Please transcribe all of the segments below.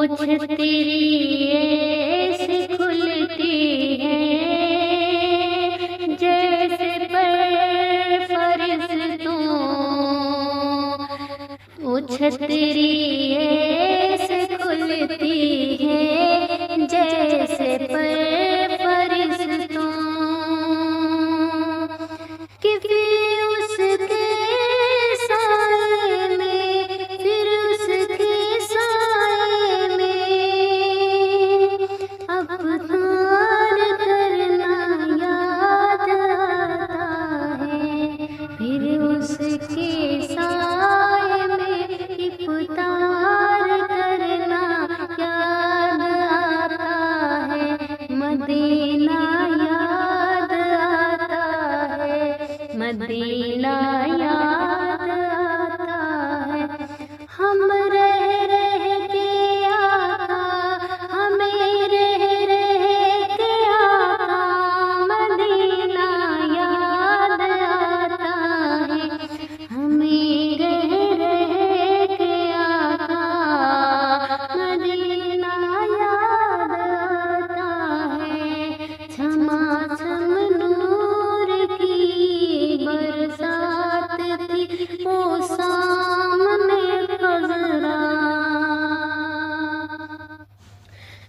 पूछ तेरी ऐसी खुलती है जैसे फरिश्तों, पूछ तेरी ऐसी खुलती है जैसे फरिश्तों कि फिर उसके साए में, फिर उसके साए में अवतार करना याद आता है, फिर उसके साए में इफ्तार करना याद आता है, मदीना याद आता है, मदीना याद आता है। हम रह रह के आका, हमें रह रह के आका मदीना याद आता है, हमें रह रह के आका मदीना याद आता है। झमाझम नूर की बरसात थी वो सामने खजरा,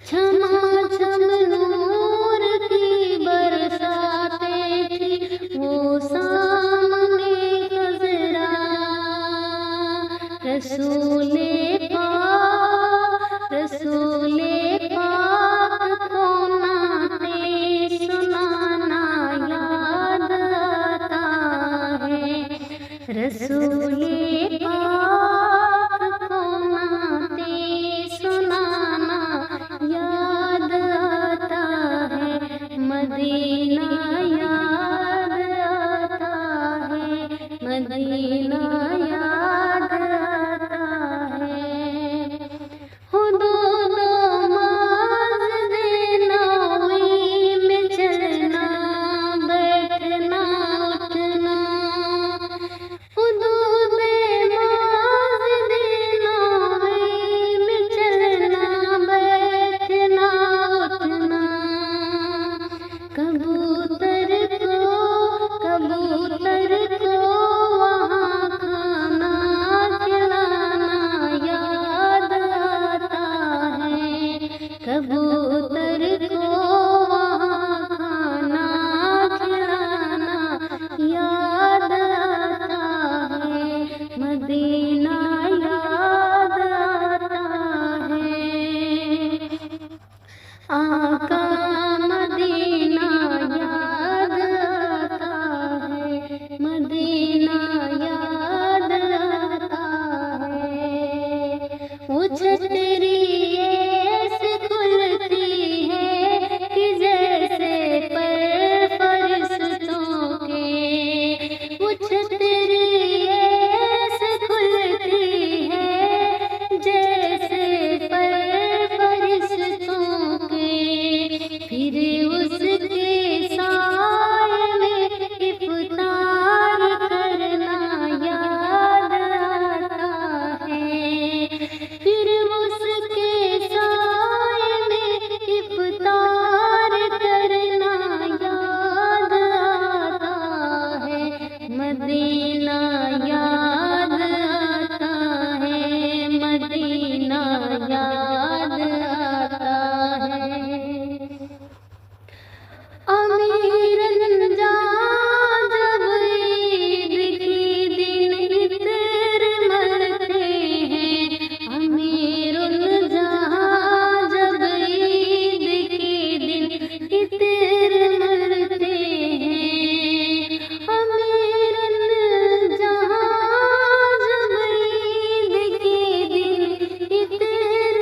झमाझम नूर की बरसातें थी वो सामने खजरा। रसूले पाक को नाते सुनाना याद आता है, रसूले पाक को नाते सुनाना याद आता है, मदीना याद आता है, मदीना याद आता है। हुदूद माज़ देना हुई में चलना बैठना उठना, हुदूद माज़ देना हुई में चलना बैठना उठना। कबूतर को वहाँ खाना खिलाना याद आता है, कबूतर को वहाँ खाना खिलाना याद आता है, मदीना याद आता है। आका मदीना याद आता है, मदीना याद आता है। पूछ तेरी ऐसी खुलती है कि जैसे फरिश्तों के, पूछ तेरी ऐसी खुलती है जैसे फरिश्तों के, फिर उसके साए में इफ्तार करना याद आता है, फिर उसके साए में इफ्तार करना याद आता है, मदीना याद आता है, मदीना याद आता है। अमीर जहाँ जब ईद के दिन इतर मरते हैं, अमीर जहाँ जब ईद के दिन इतर मरते हैं, अमीर जहाँ जब ईद के दिन इतर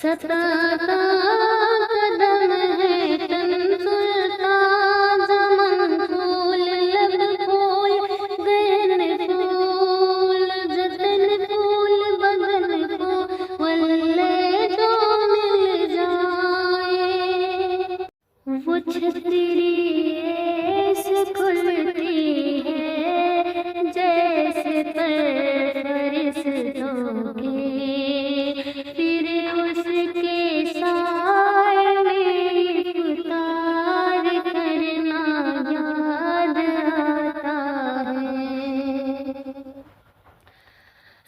सताता कदम है तन सुलता जमन फूल लब फूल गहन फूल जतन फूल बदन को वल्ले जो मिल जाए। वो छतरी ऐसे खुलती है जैसे फरिश्तों के, फिर उसके साए में इफ्तार करना याद आता है।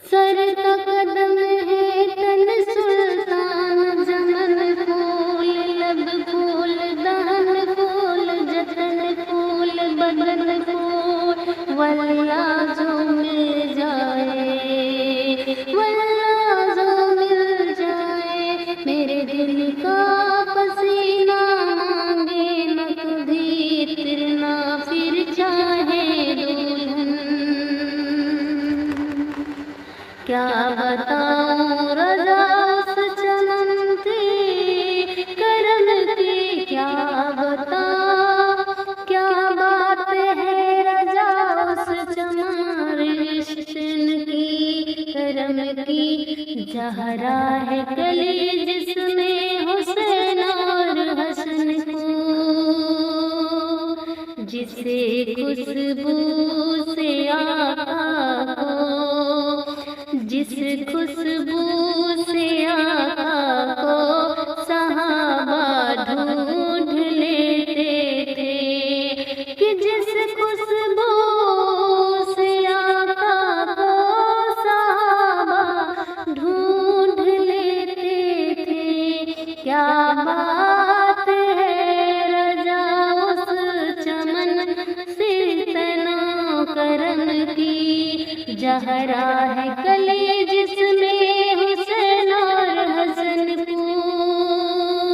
सर का कदम है तन सुल्तान जमन फूल लब फूल दहन फूल जतन फूल बदन फूल वल्ला जो मिल जाए, वल्ला जो मिल जाए। मेरे दिल का पसीना मांगे न कभी तिरना फिर चाहे दुल्हन। क्या बताऊं रज़ा उस चमन की करम की, क्या बताऊं क्या बात है रज़ा उस चमन रिश्तन की करम की। ज़हरा है कली जिसमें हुसैन और हसन को, जिसे खुशबू से आका को, जिस खुशबू से आका को सहाबा ढूंढ लेते थे, कि जिस खुशबू से आका को सहाबा ढूंढ लेते थे। क्या बात है रज़ा उस चमन से तना करम की। ज़हरा है कली जिसमें हुसैन और हसन फूल,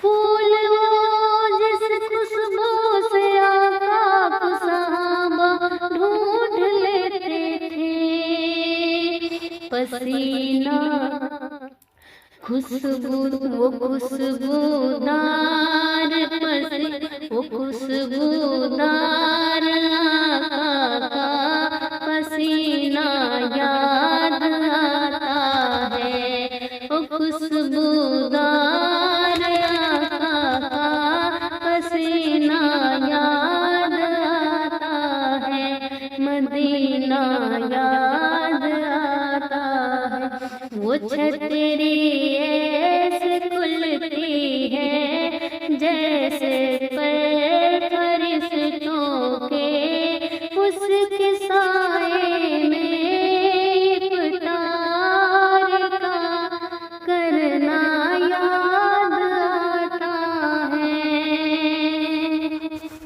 फूल वो जिस खुशबू से आका को सहाबा ढूंढ लेते थे। पसीना खुशबू वो खुशबूदार वो खुशबूदार आका का पसीना याद आता है। वो खुशबूदार आका का पसीना याद आता है, मदीना याद आता है। वो छतरी